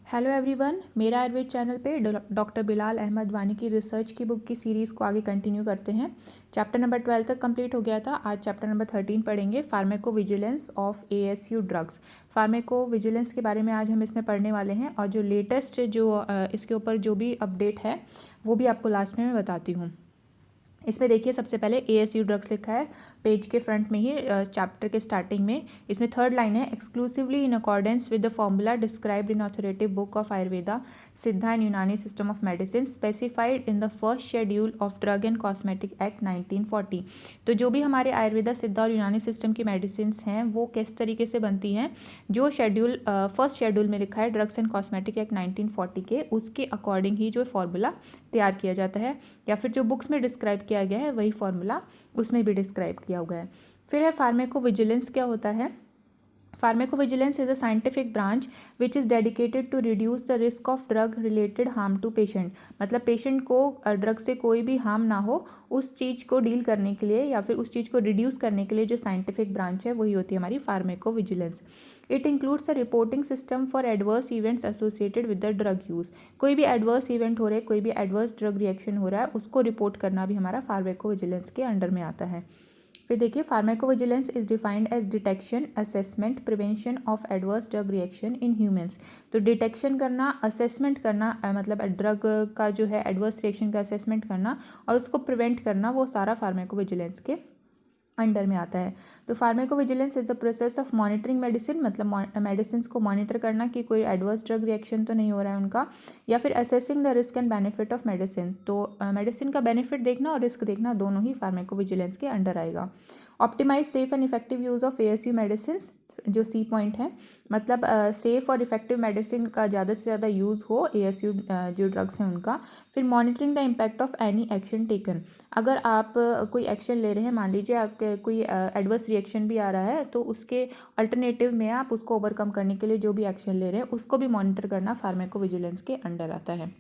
Hello everyone, मेरा Ayurveda channel पे doctor Bilal Ahmad वानी की रिसर्च की बुक की सीरीज़ को आगे कंटिन्यू करते हैं। चैप्टर नंबर 12 तक कंप्लीट हो गया था। आज चैप्टर नंबर 13 पढ़ेंगे, pharmacovigilance of ASU drugs. Pharmacovigilance के बारे में आज हम इसमें पढ़ने वाले हैं और जो लेटेस्ट इसके ऊपर जो भी अपडेट है वो भी आपको लास्ट में मैं बताती हूँ। इसमें देखिए, सबसे पहले एएसयू ड्रग्स लिखा है पेज के फ्रंट में ही, चैप्टर के स्टार्टिंग में। इसमें थर्ड लाइन है, exclusively in accordance with the formula described in authoritative book of Ayurveda सिद्धा एंड यूनानी system of medicine specified in the first schedule of drug and cosmetic act 1940। तो जो भी हमारे आयुर्वेदा सिद्धा और यूनानी सिस्टम की मेडिसिन हैं वो किस तरीके से बनती हैं, जो शेड्यूल फर्स्ट शेड्यूल में लिखा है ड्रग्स एंड कॉस्मेटिक एक्ट 1940 के, उसके अकॉर्डिंग ही जो फार्मूला तैयार किया जाता है, या फिर जो बुक्स में डिस्क्राइब किया गया है वही फार्मूला उसमें भी डिस्क्राइब किया हुआ है। फिर है फार्माकोविजिलेंस क्या होता है। Pharmacovigilance is a scientific branch which is dedicated to reduce the risk of drug related harm to patient. मतलब पेशेंट को ड्रग से कोई भी हार्म ना हो, उस चीज़ को डील करने के लिए या फिर उस चीज़ को रिड्यूस करने के लिए जो साइंटिफिक ब्रांच है वही होती है हमारी pharmacovigilance. It includes a reporting system for adverse events associated with the drug use. कोई भी एडवर्स इवेंट हो रहा है, कोई भी एडवर्स ड्रग रिएक्शन हो रहा है, उसको रिपोर्ट करना भी हमारा फार्माकोविजिलेंस के अंडर में आता है। फिर देखिए, pharmacovigilance is defined as detection, assessment, prevention of adverse drug reaction in humans. तो डिटेक्शन करना, असेसमेंट करना, मतलब ड्रग का जो है एडवर्स रिएक्शन का असेसमेंट करना और उसको प्रिवेंट करना, वो सारा फार्माकोविजिलेंस के अंडर में आता है। तो pharmacovigilance is the process of monitoring medicine, मतलब मेडिसिन को मॉनिटर करना कि कोई एडवर्स ड्रग रिएक्शन तो नहीं हो रहा है उनका, या फिर assessing the risk and benefit of medicine. तो मेडिसिन का बेनिफिट देखना और रिस्क देखना दोनों ही फार्माकोविजिलेंस के अंडर आएगा। Optimise safe and effective use of ASU medicine, जो सी पॉइंट है, मतलब सेफ़ और इफेक्टिव मेडिसिन का ज़्यादा से ज़्यादा यूज़ हो एएसयू जो ड्रग्स हैं उनका। फिर monitoring the impact of any action taken. अगर आप कोई एक्शन ले रहे हैं, मान लीजिए आपके कोई एडवर्स रिएक्शन भी आ रहा है, तो उसके अल्टरनेटिव में आप उसको ओवरकम करने के लिए जो भी एक्शन ले रहे हैं उसको भी मॉनिटर करना फार्माकोविजिलेंस के अंडर आता है।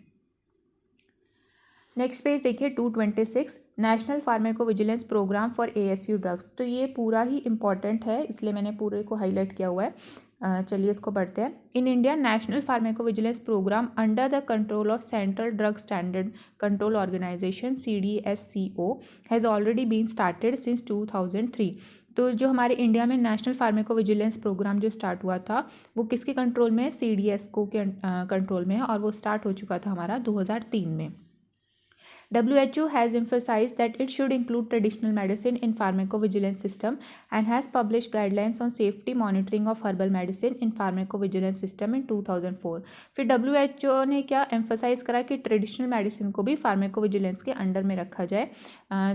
नेक्स्ट पेज देखिए, 226, national pharmacovigilance programme for ASU drugs. तो ये पूरा ही इंपॉर्टेंट है, इसलिए मैंने पूरे को हाईलाइट किया हुआ है। चलिए इसको पढ़ते हैं। In India, national pharmacovigilance program under the control of central drug standard control organisation CDSCO has already been started since 2003। तो जो हमारे इंडिया में नेशनल फार्माकोविजिलेंस प्रोग्राम जो स्टार्ट हुआ था वो किसके कंट्रोल में है, CDSCO के कंट्रोल में है, और वो स्टार्ट हो चुका था हमारा 2003 में। WHO has emphasized that it should include traditional medicine in pharmacovigilance system and has published guidelines on safety monitoring of herbal medicine in pharmacovigilance system in 2004। फिर WHO ने क्या emphasize करा कि ट्रेडिशनल मेडिसिन को भी फार्माकोविजिलेंस के under में रखा जाए,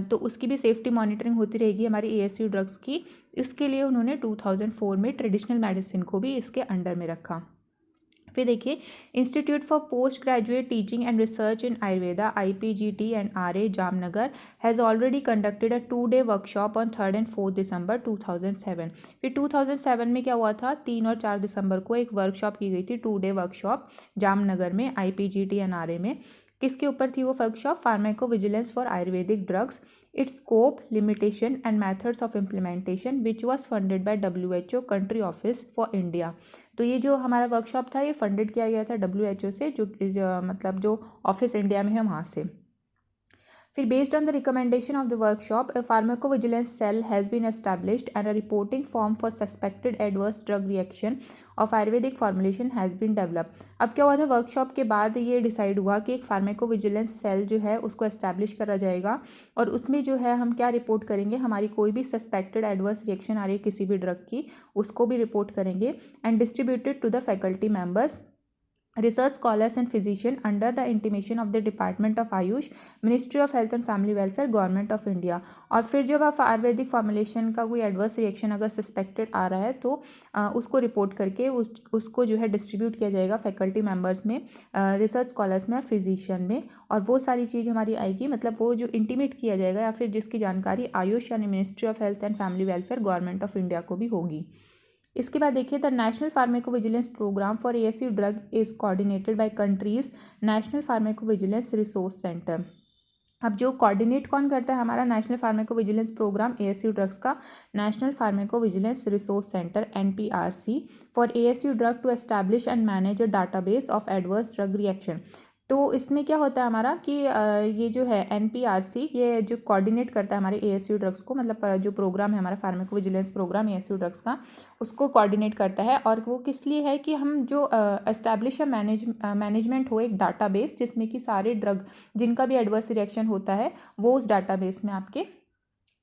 तो उसकी भी सेफ्टी मॉनिटरिंग होती रहेगी हमारी एएसयू ड्रग्स की। इसके लिए उन्होंने 2004 में ट्रेडिशनल मेडिसिन को भी इसके अंडर में रखा। फिर देखिए, institute for post graduate teaching and research in Ayurveda IPGT and RA Jamnagar has already conducted a 2-day workshop on 3rd and 4th December 2007। फिर 2007 में क्या हुआ था, 3 और 4 दिसंबर को एक वर्कशॉप की गई थी, 2-day वर्कशॉप जामनगर में IPGT एंड RA में। किसके ऊपर थी वो workshop, pharmacovigilance for Ayurvedic drugs, it's scope, limitation and methods of implementation, which was funded by WHO country office for India. तो ये जो हमारा वर्कशॉप था ये फंडेड किया गया था WHO से, मतलब जो ऑफिस इंडिया में है वहाँ से। फिर based on the recommendation of the workshop, a pharmacovigilance cell has been established and a reporting form for suspected adverse drug reaction of Ayurvedic formulation has been developed। अब क्या हुआ था, वर्कशॉप के बाद ये डिसाइड हुआ कि एक फार्माकोविजिलेंस सेल जो है उसको एस्टैब्लिश करा जाएगा और उसमें जो है हम क्या रिपोर्ट करेंगे, हमारी कोई भी सस्पेक्टेड एडवर्स रिएक्शन आ रही है किसी भी ड्रग की, उसको भी रिपोर्ट करेंगे and distributed to the faculty members, research scholars and physician under the intimation of the Department of Ayush, Ministry of Health and Family Welfare, Government of India। और फिर जब आप आयुर्वेदिक फॉर्मुलेशन का कोई एडवर्स रिएक्शन अगर suspected आ रहा है तो उसको रिपोर्ट करके उसको जो है डिस्ट्रीब्यूट किया जाएगा फैकल्टी मेंबर्स में, रिसर्च स्कॉलर्स में और फिजिशियन में, और वो सारी चीज़ हमारी आएगी, मतलब वो जो इंटीमेट किया जाएगा या फिर जिसकी जानकारी आयुष यानी ministry of health and family welfare, government of India को भी होगी। इसके बाद देखिए, the national pharmacovigilance programme for ASU drug is coordinated by country's national pharmacovigilance resource centre. अब जो कोऑर्डिनेट कौन करता है, हमारा national pharmacovigilance programme ASU drugs का national pharmacovigilance resource centre NPRC for ASU drug to establish and manage a database of adverse drug reaction. तो इसमें क्या होता है हमारा कि ये जो है NPRC ये जो कोऑर्डिनेट करता है हमारे एएसयू ड्रग्स को, मतलब जो प्रोग्राम है हमारा फार्माकोविजिलेंस प्रोग्राम एएसयू ड्रग्स का, उसको कोऑर्डिनेट करता है। और वो किस लिए है कि हम जो एस्टैब्लिश या मैनेजमेंट हो एक डाटाबेस जिसमें कि सारे ड्रग जिनका भी एडवर्स रिएक्शन होता है वो उस डाटाबेस में आपके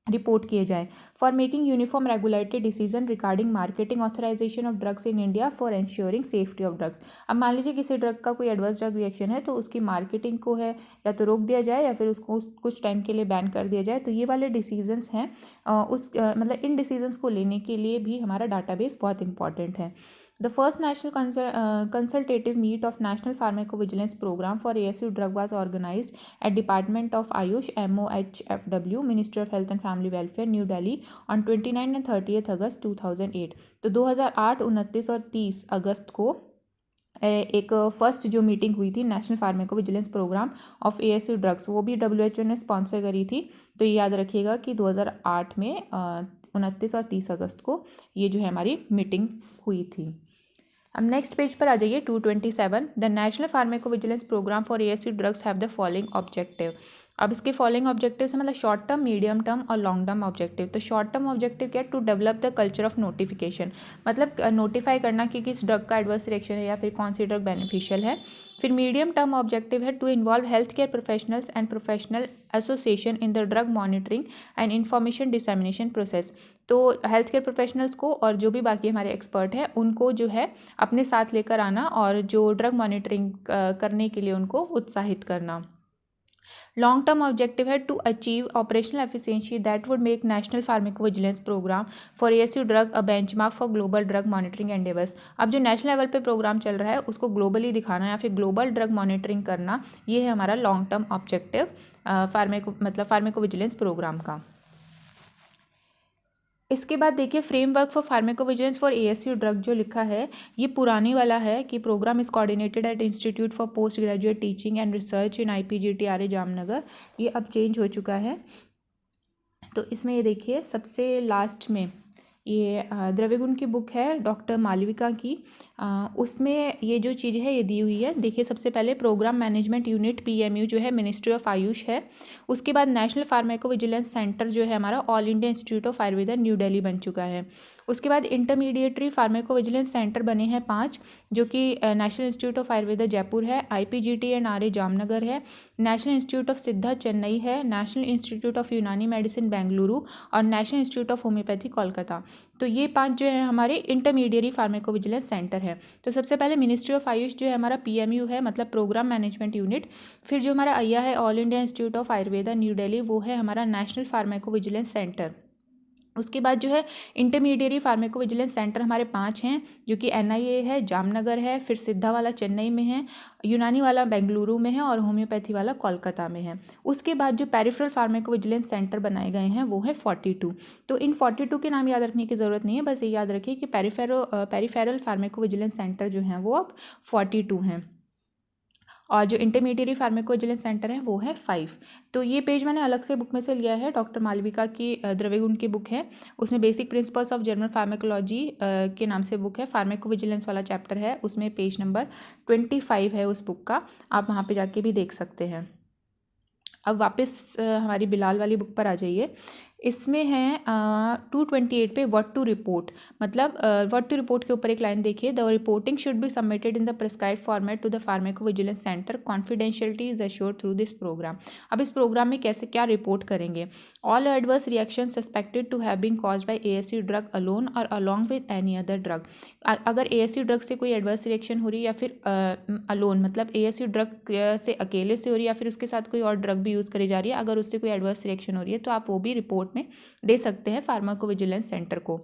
रिपोर्ट किए जाएँ। For making uniform regulatory decision regarding marketing authorisation of drugs in India for ensuring safety of drugs. अब मान लीजिए किसी ड्रग का कोई एडवर्स ड्रग रिएक्शन है तो उसकी मार्केटिंग को है या तो रोक दिया जाए या फिर उसको कुछ टाइम के लिए बैन कर दिया जाए। तो ये वाले डिसीजंस हैं मतलब इन डिसीजंस को लेने के लिए भी हमारा डाटाबेस बहुत इंपॉर्टेंट है। The first national consultative meet of National Pharmacovigilance Program for ASU drug was organized at Department of Ayush MOHFW Ministry of Health and Family Welfare New Delhi on 29 and 30th August 2008। तो 2008, 29 और 30 अगस्त को एक first जो meeting हुई थी national pharmacovigilance programme of ASU drugs, वो भी WHO ने स्पॉन्सर करी थी। तो ये याद रखिएगा कि 2008 में 29 और 30 अगस्त को ये जो है हमारी मीटिंग हुई थी। अब नेक्स्ट पेज पर आ जाइए 227। The national pharmacovigilance programme for ASU drugs have the following objective. अब इसके फॉलोइंग ऑब्जेक्टिव्स मतलब शॉर्ट टर्म, मीडियम टर्म और लॉन्ग टर्म ऑब्जेक्टिव। तो शॉर्ट टर्म ऑब्जेक्टिव क्या, to develop the culture of notification, मतलब नोटिफाई करना कि किस ड्रग का एडवर्स रिएक्शन है या फिर कौन सी ड्रग बेनिफिशियल है। फिर मीडियम टर्म ऑब्जेक्टिव है to involve health care professionals and professional association in the drug monitoring and information dissemination process. तो हेल्थ केयर प्रोफेशनल्स को और जो भी बाकी हमारे एक्सपर्ट हैं उनको जो है अपने साथ लेकर आना और जो ड्रग मॉनिटरिंग करने के लिए उनको उत्साहित करना। लॉन्ग टर्म ऑब्जेक्टिव है to achieve operational efficiency that would make national pharmacovigilance programme for ASU drug a benchmark for global drug monitoring endeavours. अब जो नेशनल लेवल पे प्रोग्राम चल रहा है उसको ग्लोबली दिखाना या फिर ग्लोबल ड्रग मॉनिटरिंग करना, ये है हमारा long term objective pharmacovigilance programme का। इसके बाद देखिए framework for pharmacovigilance for ASU drug जो लिखा है ये पुरानी वाला है कि programme is coordinated at institute for post graduate teaching and research in IPGTRA Jamnagar. ये अब चेंज हो चुका है। तो इसमें ये देखिए सबसे लास्ट में ये द्रव्यगुण की बुक है डॉक्टर मालविका की, उसमें ये जो चीज़ है ये दी हुई है। देखिए सबसे पहले प्रोग्राम मैनेजमेंट यूनिट PMU जो है मिनिस्ट्री ऑफ आयुष है। उसके बाद नेशनल फार्माकोविजिलेंस सेंटर जो है हमारा all India institute of Ayurveda new Delhi बन चुका है। उसके बाद इंटरमीडिएटरी फार्माकोविजिलेंस सेंटर बने हैं 5, जो कि national institute of Ayurveda Jaipur है, IPGTRA जामनगर है, नेशनल इंस्टीट्यूट ऑफ सिद्धा चेन्नई है, नेशनल इंस्टीट्यूट ऑफ यूनानी मेडिसिन बेंगलुरु और national institute of homeopathy Kolkata. तो ये 5 जो है हमारे इंटरमीडिएटरी फार्माकोविजिलेंस सेंटर है। तो सबसे पहले मिनिस्ट्री ऑफ आयुष जो है हमारा PMU है, मतलब प्रोग्राम मैनेजमेंट यूनिट। फिर जो हमारा IIA है all India institute of Ayurveda new Delhi, वो है हमारा नेशनल फार्माकोविजिलेंस सेंटर। उसके बाद जो है इंटरमीडिएटरी फार्माकोविजिलेंस सेंटर हमारे 5 हैं, जो कि NIA है जामनगर है, फिर सिद्धा वाला चेन्नई में है, यूनानी वाला बेंगलुरु में है और होम्योपैथी वाला कोलकाता में है। उसके बाद जो पेरिफेरल फार्माकोविजिलेंस सेंटर बनाए गए हैं वो है 42। तो इन 42 के नाम याद रखने की ज़रूरत नहीं है, बस ये याद रखिए कि पेरिफेरल फार्माकोविजिलेंस सेंटर जो हैं वो अब 42 हैं और जो इंटरमीडिएटरी फार्माकोविजिलेंस सेंटर है वो है 5। तो ये पेज मैंने अलग से बुक में से लिया है, डॉक्टर मालविका की द्रव्यगुण की बुक है, उसमें basic principles of journal pharmacology के नाम से बुक है, फार्माकोविजिलेंस वाला चैप्टर है, उसमें पेज नंबर 25 है उस बुक का, आप वहाँ पे जाके भी देख सकते हैं। अब वापस हमारी बिलाल वाली बुक पर आ जाइए। इसमें है 228 पे व्हाट टू रिपोर्ट, मतलब व्हाट टू रिपोर्ट के ऊपर एक लाइन देखिए, the reporting should be submitted in the prescribe format to the pharmacovigilance centre, confidentiality is assured through this programme. अब इस प्रोग्राम में कैसे क्या रिपोर्ट करेंगे, all adverse reaction suspected to have been caused by ASU drug alone or along with any other drug. अगर ASU drug से कोई adverse reaction हो रही है या फिर अलोन मतलब ASU ड्रग से अकेले से हो रही है या फिर उसके साथ कोई और ड्रग भी यूज़ करी जा रही है, अगर उससे कोई एडवर्स रिएक्शन हो रही है तो आप वो भी रिपोर्ट में दे सकते हैं फार्माकोविजिलेंस सेंटर को।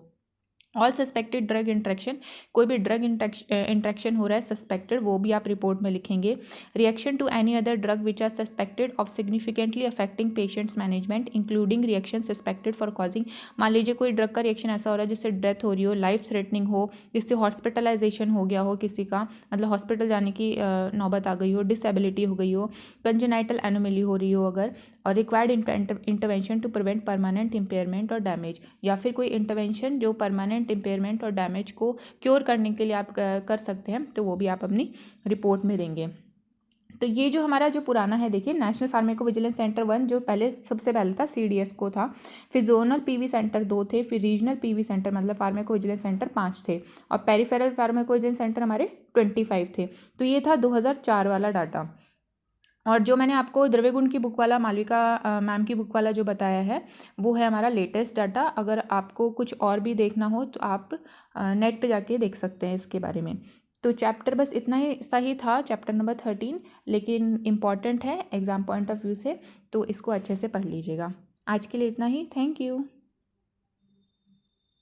ऑल सस्पेक्टेड ड्रग इंट्रैक्शन, कोई भी ड्रग इंट्रैक्शन हो रहा है सस्पेक्टेड, वो भी आप रिपोर्ट में लिखेंगे। Reaction to any other drug which are suspected of significantly affecting patients management including reaction suspected for causing, मान लीजिए कोई ड्रग का रिएक्शन ऐसा हो रहा है जिससे डेथ हो रही हो, लाइफ थ्रेटनिंग हो, जिससे हॉस्पिटलाइजेशन हो गया हो किसी का, मतलब हॉस्पिटल जाने की नौबत आ गई हो, डिसेबिलिटी हो गई हो, कंजेनाइटल एनोमली हो रही हो अगर, और required intervention to prevent permanent impairment और डैमेज, या फिर कोई इंटरवेंशन जो परमानेंट इम्पेयरमेंट और डैमेज को क्योर करने के लिए आप कर सकते हैं, तो वो भी आप अपनी रिपोर्ट में देंगे। तो ये जो हमारा जो पुराना है, देखिए नेशनल फार्माकोविजिलेंस सेंटर 1 जो सबसे पहले था CDS को था, फिर जोनल PV सेंटर 2 थे, फिर रीजनल PV सेंटर मतलब फार्माकोविजिलेंस सेंटर 5 थे, और पेरिफेरल फार्माकोविजिलेंस सेंटर हमारे 25 थे। तो ये था 2004 वाला डाटा। और जो मैंने आपको द्रव्यगुण की बुक वाला, मालविका मैम की बुक वाला जो बताया है, वो है हमारा लेटेस्ट डाटा। अगर आपको कुछ और भी देखना हो तो आप नेट पे जाके देख सकते हैं इसके बारे में। तो चैप्टर बस इतना ही सही था, चैप्टर नंबर 13, लेकिन इम्पॉर्टेंट है एग्ज़ाम पॉइंट ऑफ व्यू से, तो इसको अच्छे से पढ़ लीजिएगा। आज के लिए इतना ही, थैंक यू।